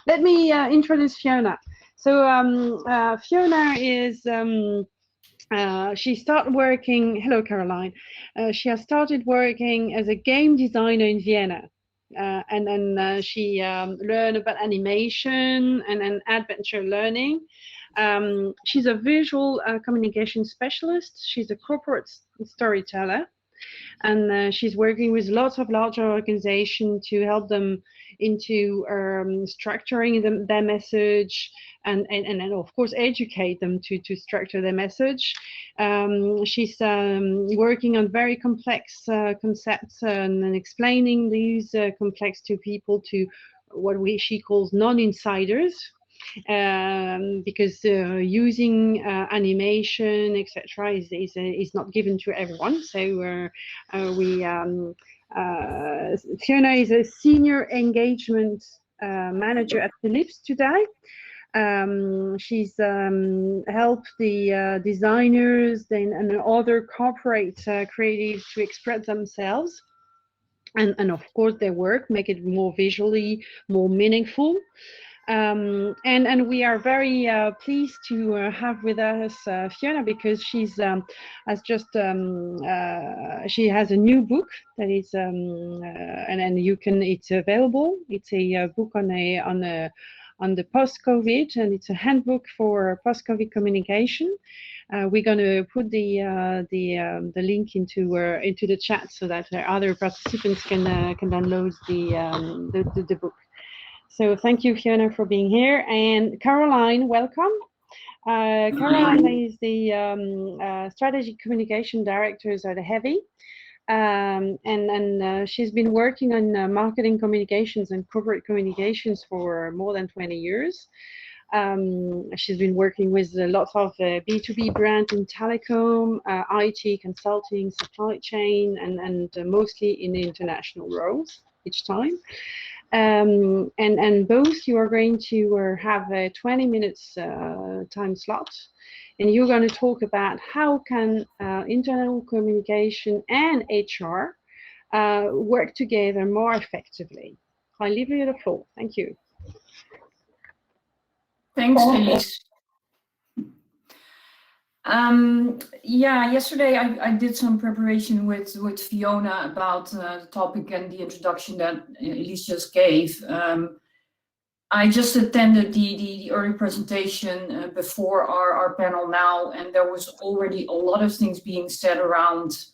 Let me introduce Fiona. So Fiona is, she started working, hello Caroline, she has started working as a game designer in Vienna. And then she learned about animation and adventure learning. She's a visual communication specialist. She's a corporate storyteller. And she's working with lots of larger organizations to help them into structuring their message and of course educate them to structure their message. She's working on very complex concepts and explaining these complex to people, to what she calls non-insiders. Because using animation, etc., is not given to everyone. So Fiona is a senior engagement manager at Philips today. She's helped the designers and other corporate creatives to express themselves. And of course their work, make it more visually, more meaningful. And we are very pleased to have with us Fiona, because she's has just she has a new book that is and you can, it's available. It's a book on the post-COVID, and it's a handbook for post-COVID communication. We're going to put the link into the chat so that other participants can download the book. So thank you, Fiona, for being here. And Caroline, welcome. Caroline is the Strategic Communication Director at HAVI. And she's been working on marketing communications and corporate communications for more than 20 years. She's been working with lots of B2B brands in telecom, IT, consulting, supply chain, and mostly in the international roles each time. And both you are going to have a 20 minutes time slot, and you're going to talk about how can internal communication and HR work together more effectively. I leave you the floor. Thank you. Thanks, Elise. Yeah, yesterday I did some preparation with Fiona about the topic and the introduction that Elise just gave. I just attended the early presentation before our panel now, and there was already a lot of things being said around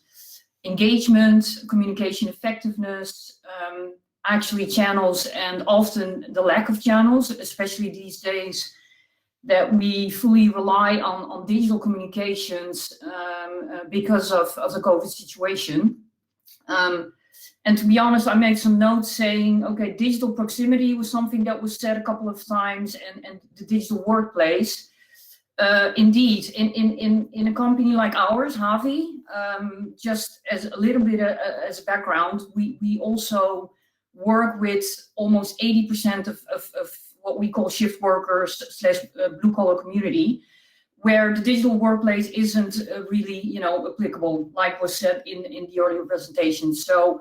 engagement, communication effectiveness, actually channels, and often the lack of channels, especially these days that we fully rely on digital communications because of the COVID situation. And to be honest, I made some notes saying, okay, digital proximity was something that was said a couple of times, and the digital workplace. Indeed, in a company like ours, HAVI, just as a little bit as a background, we also work with almost 80% of what we call shift workers / blue collar community, where the digital workplace isn't really, applicable, like was said in the earlier presentation. So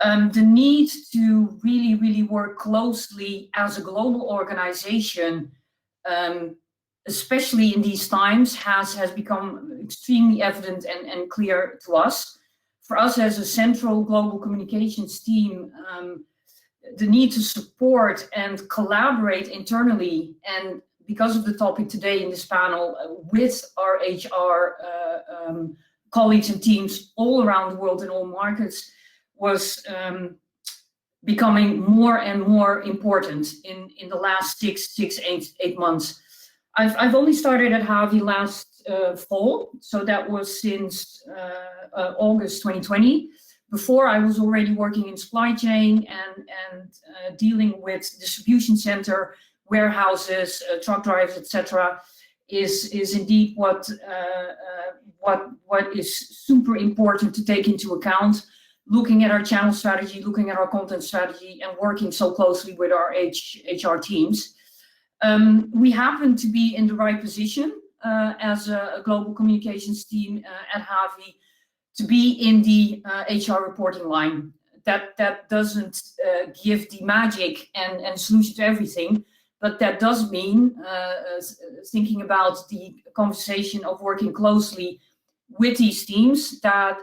the need to really work closely as a global organization, especially in these times, has become extremely evident and clear to us. For us as a central global communications team, the need to support and collaborate internally, and because of the topic today in this panel, with our HR colleagues and teams all around the world in all markets, was becoming more and more important in the last 8 months. I've only started at HAVI last fall, so that was since August 2020. Before, I was already working in supply chain and dealing with distribution center, warehouses, truck drivers, etc. is indeed what is super important to take into account. Looking at our channel strategy, looking at our content strategy, and working so closely with our HR teams. We happen to be in the right position as a global communications team at HAVI to be in the HR reporting line. That doesn't give the magic and solution to everything, but that does mean thinking about the conversation of working closely with these teams, that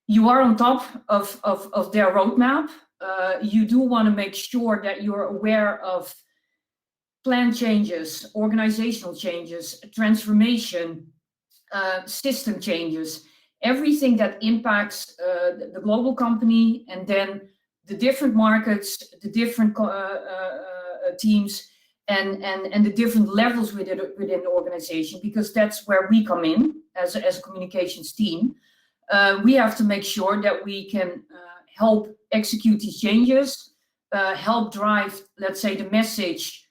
you are on top of their roadmap. You do want to make sure that you're aware of plan changes, organizational changes, transformation, system changes, everything that impacts the global company, and then the different markets, the different teams, and the different levels within the organization, because that's where we come in as a communications team. We have to make sure that we can help execute these changes, help drive, let's say, the message,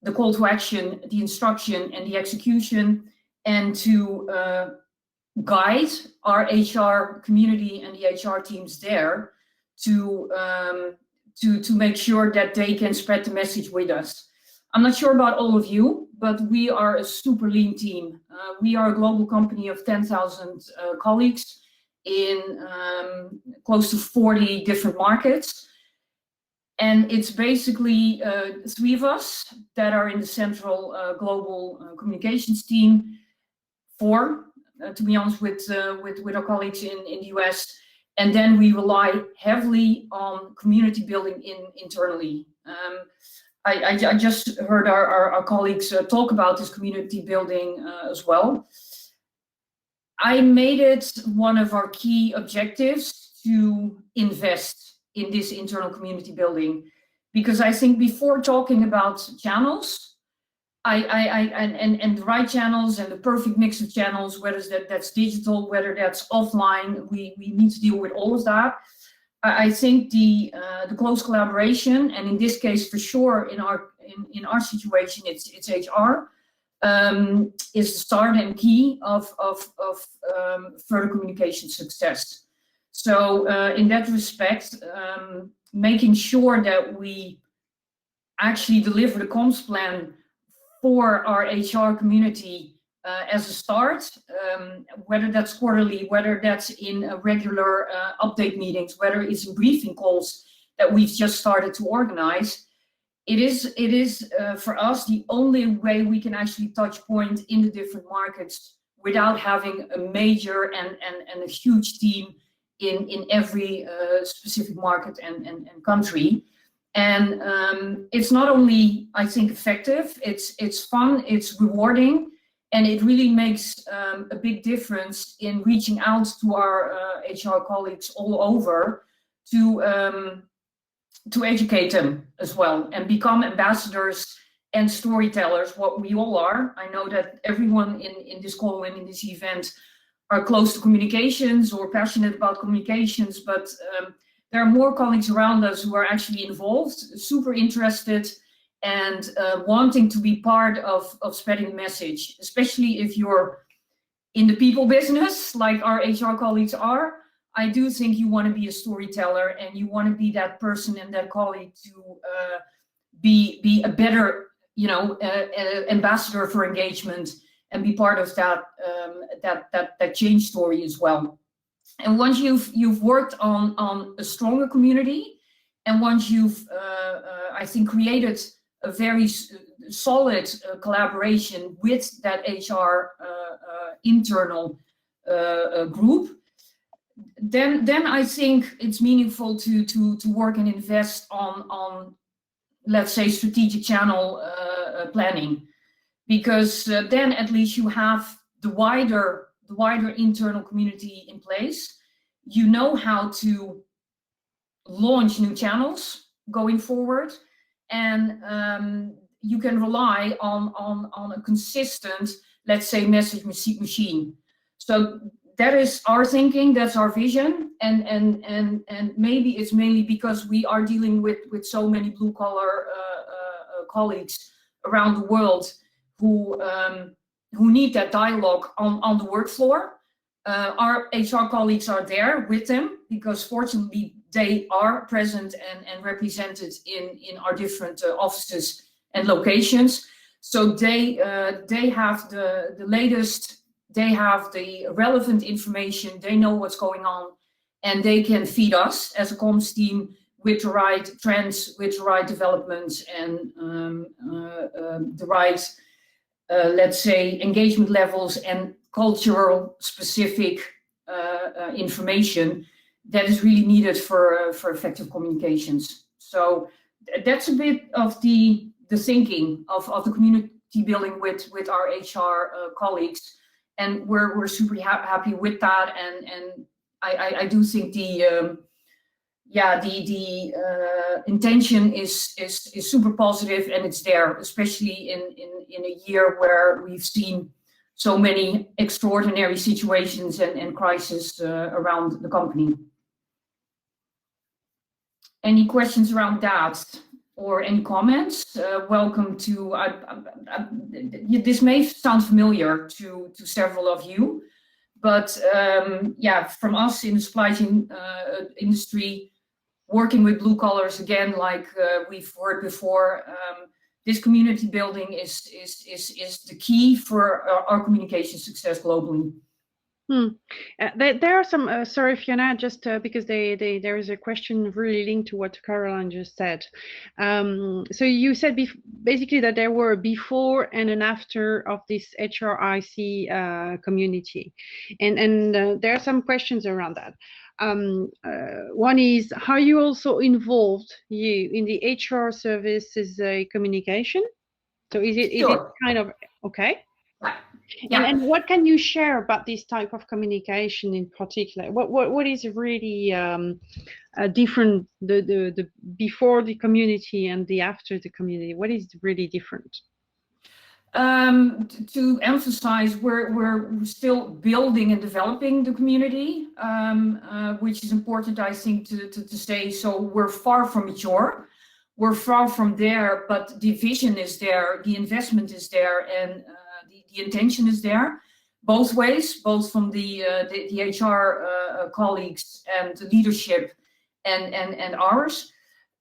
the call to action, the instruction, and the execution, and to guide our HR community and the HR teams there to make sure that they can spread the message with us. I'm not sure about all of you, but we are a super lean team. We are a global company of 10,000 colleagues in close to 40 different markets. And it's basically 3 of us that are in the central global communications team, 4, to be honest, with our colleagues in the US. And then we rely heavily on community building internally. I just heard our colleagues talk about this community building as well. I made it one of our key objectives to invest in this internal community building, because I think before talking about channels, and the right channels and the perfect mix of channels, whether that's digital, whether that's offline, we need to deal with all of that. I think the close collaboration, and in this case for sure in our situation it's HR, is the start and key of further communication success. So in that respect, making sure that we actually deliver the comms plan for our HR community as a start, whether that's quarterly, whether that's in regular update meetings, whether it's in briefing calls that we've just started to organize. It is for us the only way we can actually touch point in the different markets without having a major and a huge team in every specific market and country. And it's not only, I think, effective, it's fun, it's rewarding, and it really makes a big difference in reaching out to our HR colleagues all over to educate them as well and become ambassadors and storytellers, what we all are. I know that everyone in this call and in this event are close to communications or passionate about communications, but there are more colleagues around us who are actually involved, super interested, and wanting to be part of spreading the message, especially if you're in the people business, like our HR colleagues are. I do think you want to be a storyteller, and you want to be that person and that colleague to be a better, ambassador for engagement and be part of that change story as well. And once you've worked on a stronger community, and once you've, I think, created a very solid collaboration with that HR internal group, then I think it's meaningful to work and invest on let's say strategic channel planning, because then at least you have the wider internal community in place. You know how to launch new channels going forward, and you can rely on a consistent, let's say, message machine. So that is our thinking, that's our vision, and maybe it's mainly because we are dealing with so many blue collar colleagues around the world who need that dialogue on the work floor. Our HR colleagues are there with them because fortunately they are present and represented in our different offices and locations. So they have the latest, they have the relevant information, they know what's going on, and they can feed us as a comms team with the right trends, with the right developments, and the right, let's say, engagement levels and cultural specific information that is really needed for effective communications. So that's a bit of the thinking of the community building with our HR colleagues, and we're super happy with that. And I do think the intention is super positive, and it's there, especially in a year where we've seen so many extraordinary situations and crises around the company. Any questions around that or any comments? Welcome to, this may sound familiar to several of you, but yeah, from us in the supply chain industry, working with blue collars, again, like we've heard before, this community building is the key for our communication success globally. There are some, sorry Fiona, just because there is a question really linked to what Caroline just said. So you said basically that there were before and an after of this HRIC community, and there are some questions around that. One is, how you also involved in the HR services communication? So is it kind of okay? Yeah. And what can you share about this type of communication in particular? What is really different, the before the community and the after the community? What is really different? To emphasize, we're still building and developing the community, which is important, I think, to say. So we're far from mature. We're far from there, but the vision is there, the investment is there, and the intention is there, both ways, both from the HR colleagues and the leadership and ours.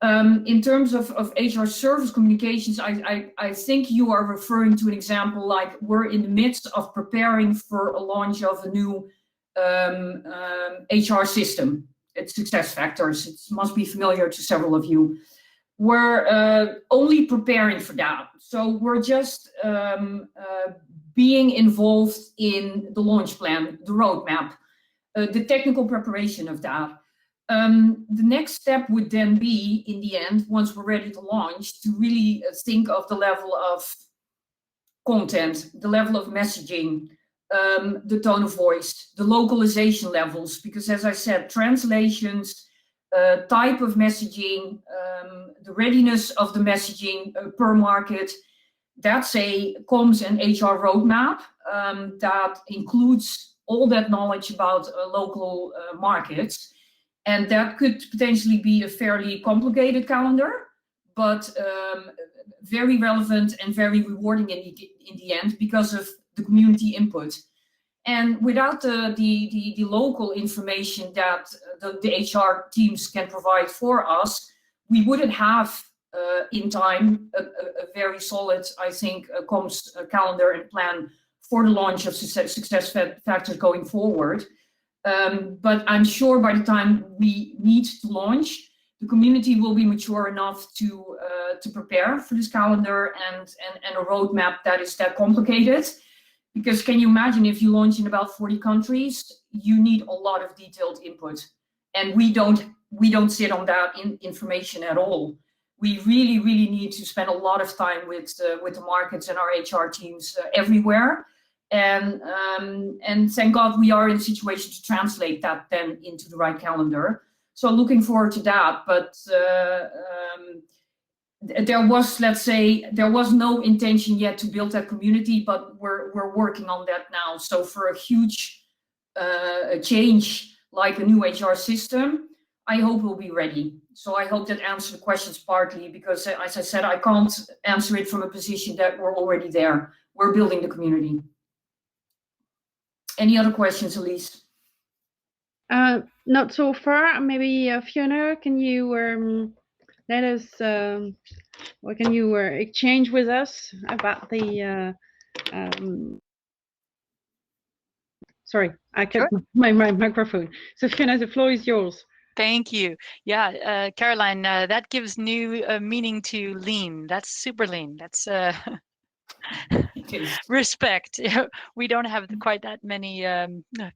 In terms of HR service communications, I think you are referring to an example like we're in the midst of preparing for a launch of a new HR system. It's SuccessFactors. It must be familiar to several of you. We're only preparing for that. So we're just being involved in the launch plan, the roadmap, the technical preparation of that. The next step would then be, in the end, once we're ready to launch, to really think of the level of content, the level of messaging, the tone of voice, the localization levels, because as I said, translations, type of messaging, the readiness of the messaging per market, that's a comms and HR roadmap that includes all that knowledge about local markets. And that could potentially be a fairly complicated calendar, but very relevant and very rewarding in the end because of the community input. And without the local information that the HR teams can provide for us, we wouldn't have in time a very solid, I think, comms calendar and plan for the launch of SuccessFactors going forward. But I'm sure by the time we need to launch, the community will be mature enough to prepare for this calendar and a roadmap that is that complicated. Because can you imagine if you launch in about 40 countries, you need a lot of detailed input, and we don't sit on that information at all. We really need to spend a lot of time with the markets and our HR teams everywhere. And thank God we are in a situation to translate that then into the right calendar. So looking forward to that. But there was, let's say, there was no intention yet to build that community, but we're working on that now. So for a huge change like a new HR system, I hope we'll be ready. So I hope that answers the questions partly, because as I said, I can't answer it from a position that we're already there. We're building the community. Any other questions, Elise? Not so far. Maybe Fiona, can you let us, what can you exchange with us about the, sorry, I cut my microphone. So Fiona, the floor is yours. Thank you. Yeah, Caroline, that gives new meaning to lean. That's super lean. That's It is. respect. We don't have quite that many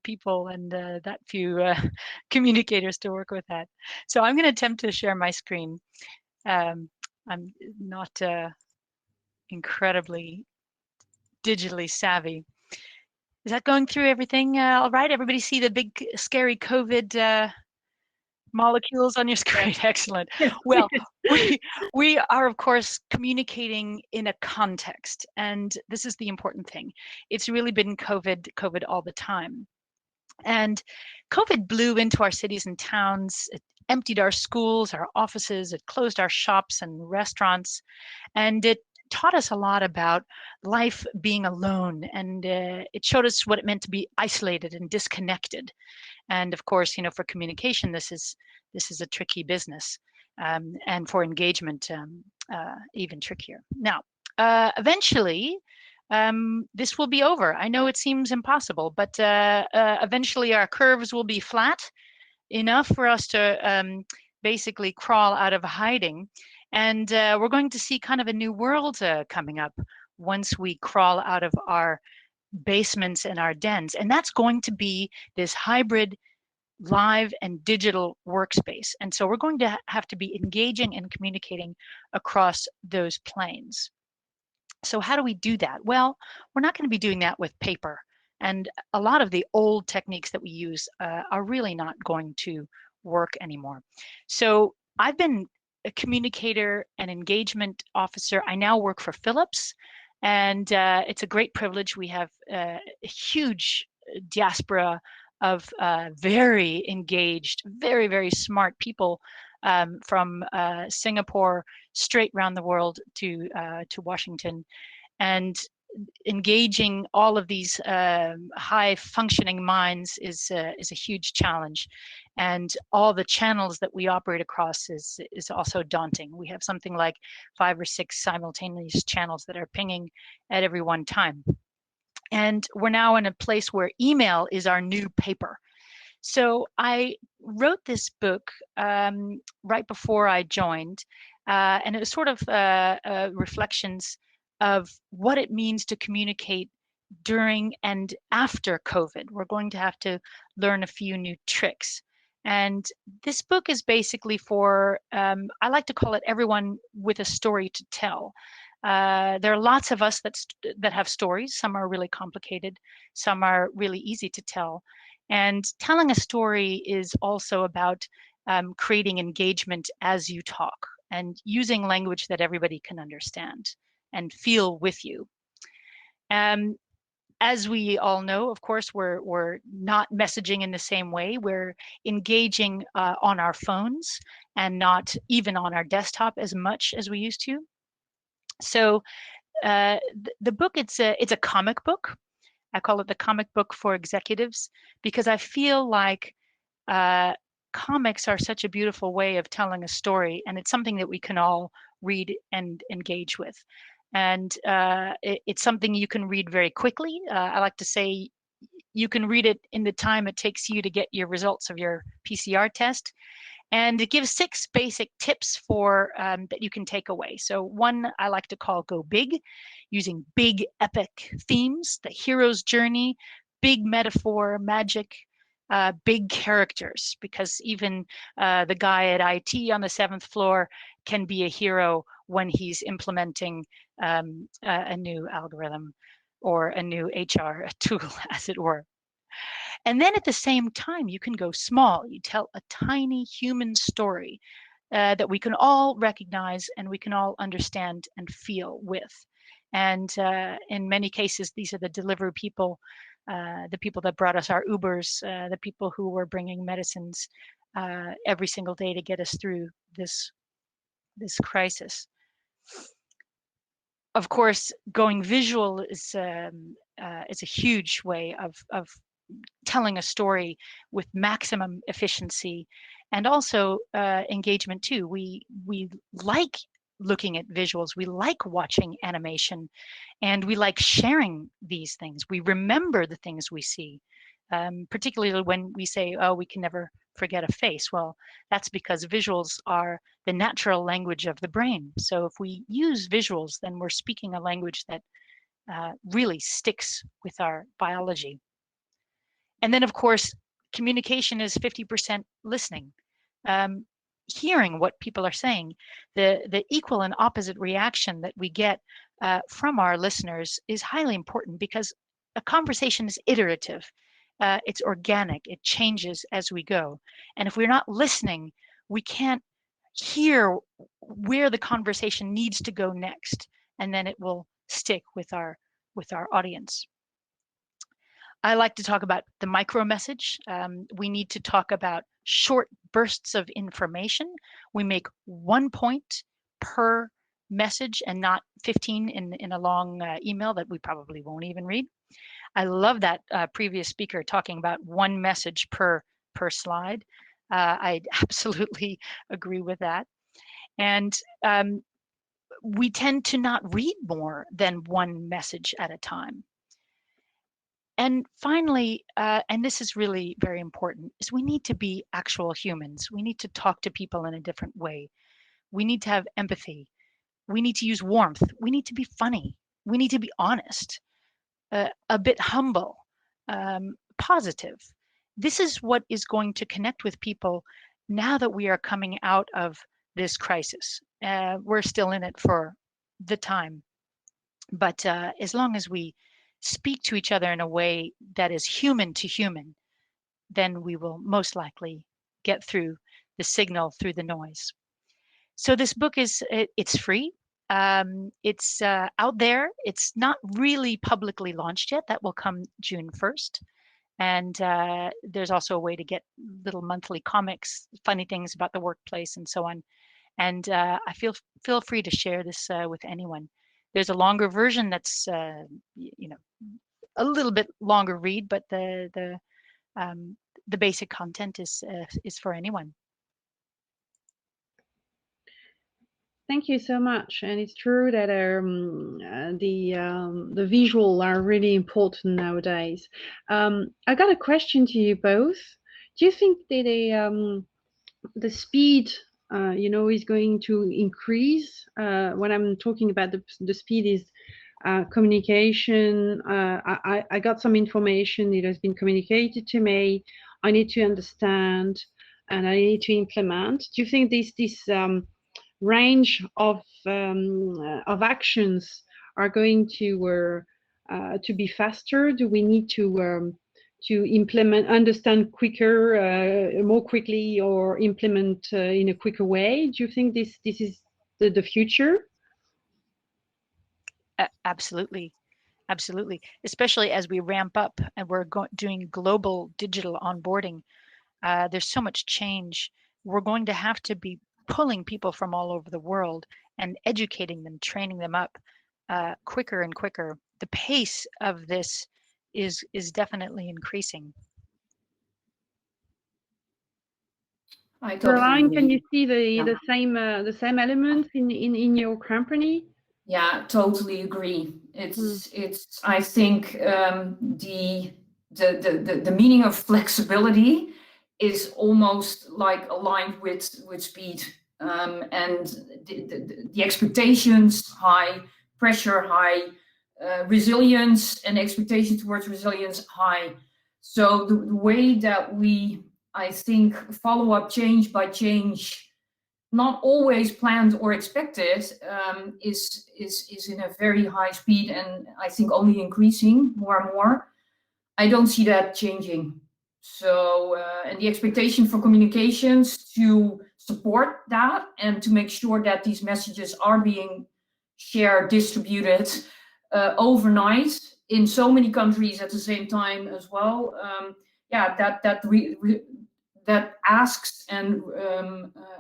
people and that few communicators to work with that. So I'm going to attempt to share my screen. I'm not incredibly digitally savvy. Is that going through everything all right? Everybody see the big scary COVID molecules on your screen? Excellent. Well, we are of course communicating in a context, and this is the important thing. It's really been COVID all the time. And COVID blew into our cities and towns. It emptied our schools, our offices, it closed our shops and restaurants, and it taught us a lot about life being alone, and it showed us what it meant to be isolated and disconnected. And of course, for communication, this is a tricky business, and for engagement, even trickier. Now, eventually, this will be over. I know it seems impossible, but eventually our curves will be flat enough for us to basically crawl out of hiding. And we're going to see kind of a new world coming up once we crawl out of our basements and our dens. And that's going to be this hybrid live and digital workspace. And so we're going to have to be engaging and communicating across those planes. So how do we do that? Well, we're not going to be doing that with paper. And a lot of the old techniques that we use are really not going to work anymore. So I've been a communicator and engagement officer. I now work for Philips, and it's a great privilege. We have a huge diaspora of very engaged, very, very smart people from Singapore straight around the world to Washington, and engaging all of these high functioning minds is a huge challenge, and all the channels that we operate across is also daunting. We have something like 5 or 6 simultaneous channels that are pinging at every one time, and we're now in a place where email is our new paper. So I wrote this book right before I joined, and it was sort of reflections of what it means to communicate during and after COVID. We're going to have to learn a few new tricks. And this book is basically for, I like to call it everyone with a story to tell. There are lots of us that have stories. Some are really complicated, some are really easy to tell. And telling a story is also about creating engagement as you talk and using language that everybody can understand and feel with you. As we all know, of course, we're not messaging in the same way. We're engaging on our phones and not even on our desktop as much as we used to. So the book, it's a comic book. I call it the comic book for executives, because I feel like comics are such a beautiful way of telling a story, and it's something that we can all read and engage with. And it's something you can read very quickly. I like to say you can read it in the time it takes you to get your results of your PCR test. And it gives 6 basic tips for that you can take away. So one I like to call Go Big, using big epic themes, the hero's journey, big metaphor, magic, big characters, because even the guy at IT on the 7th floor can be a hero when he's implementing a new algorithm or a new HR tool, as it were. And then at the same time, you can go small. You tell a tiny human story that we can all recognize and we can all understand and feel with. And in many cases, these are the delivery people, the people that brought us our Ubers, the people who were bringing medicines every single day to get us through this crisis. Of course, going visual is a huge way of telling a story with maximum efficiency, and also engagement too. We like looking at visuals, we like watching animation, and we like sharing these things. We remember the things we see, particularly when we say, oh, we can never forget a face. Well, that's because visuals are the natural language of the brain. So if we use visuals, then we're speaking a language that really sticks with our biology. And then, of course, communication is 50% listening, hearing what people are saying. The equal and opposite reaction that we get from our listeners is highly important, because a conversation is iterative. It's organic. It changes as we go. And if we're not listening, we can't hear where the conversation needs to go next, and then it will stick with our audience. I like to talk about the micro message. We need to talk about short bursts of information. We make 1 point per message and not 15 in a long email that we probably won't even read. I love that previous speaker talking about 1 message per slide. I absolutely agree with that. And we tend to not read more than 1 message at a time. And finally, and this is really very important, is we need to be actual humans. We need to talk to people in a different way. We need to have empathy. We need to use warmth. We need to be funny. We need to be honest, a bit humble, positive. This is what is going to connect with people now that we are coming out of this crisis. We're still in it for the time. But as long as we speak to each other in a way that is human to human, then we will most likely get through the signal, through the noise. So this book it's free. It's out there. It's not really publicly launched yet. That will come June 1st. And there's also a way to get little monthly comics, funny things about the workplace and so on. And I feel free to share this with anyone. There's a longer version that's a little bit longer read, but the basic content is for anyone. Thank you so much. And it's true that the visual are really important nowadays. I got a question to you both. Do you think that the speed is going to increase? When I'm talking about the speed is communication. I got some information. It has been communicated to me. I need to understand, and I need to implement. Do you think this range of actions are going to be faster? Do we need to implement, understand quicker, more quickly, or implement in a quicker way? Do you think this is the future? Absolutely. Absolutely. Especially as we ramp up and we're doing global digital onboarding. There's so much change. We're going to have to be pulling people from all over the world and educating them, training them up quicker and quicker. The pace of this is definitely increasing. Caroline, can you see the same elements in your company? Yeah, totally agree. It's I think the meaning of flexibility is almost like aligned with speed, and the expectations high, pressure high, resilience and expectation towards resilience high. So the way that we, I think, follow up change by change, not always planned or expected, is in a very high speed, and I think only increasing more and more. I don't see that changing. So, and the expectation for communications to support that and to make sure that these messages are being shared, distributed overnight in so many countries at the same time as well. That asks and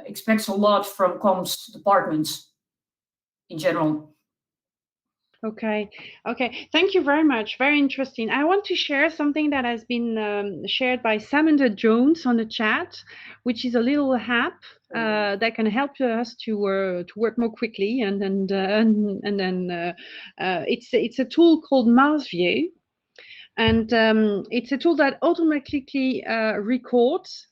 expects a lot from comms departments in general. Okay. Thank you very much. Very interesting. I want to share something that has been shared by Samantha Jones on the chat, which is a little app that can help us to work more quickly. And then it's a tool called Mars View, and it's a tool that automatically records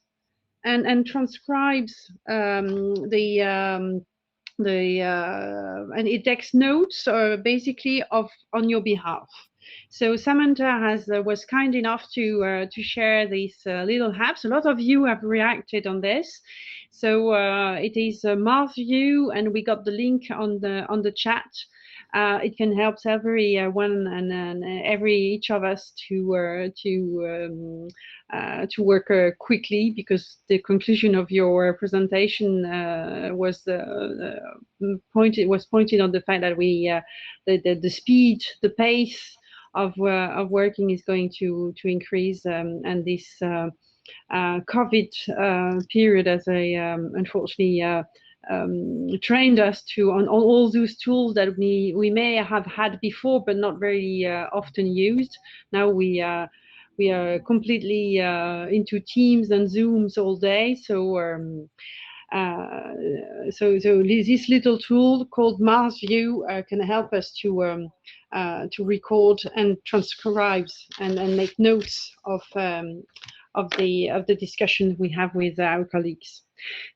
and transcribes and it takes notes basically on your behalf. So Samantha was kind enough to share these little apps. A lot of you have reacted on this. So it is Mars View, and we got the link on the chat. It can help everyone and each of us to work quickly, because the conclusion of your presentation was pointed on the fact that the speed, the pace of working is going to increase, and this COVID period has unfortunately trained us on all those tools that we may have had before but not very often used. Now we are completely into Teams and Zooms all day, so this little tool called Mars View can help us to record and transcribe and make notes of the discussion we have with our colleagues.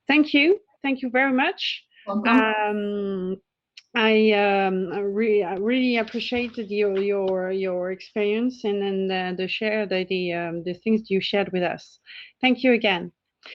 Thank you very much. Welcome. I really appreciated your experience and the things you shared with us. Thank you again.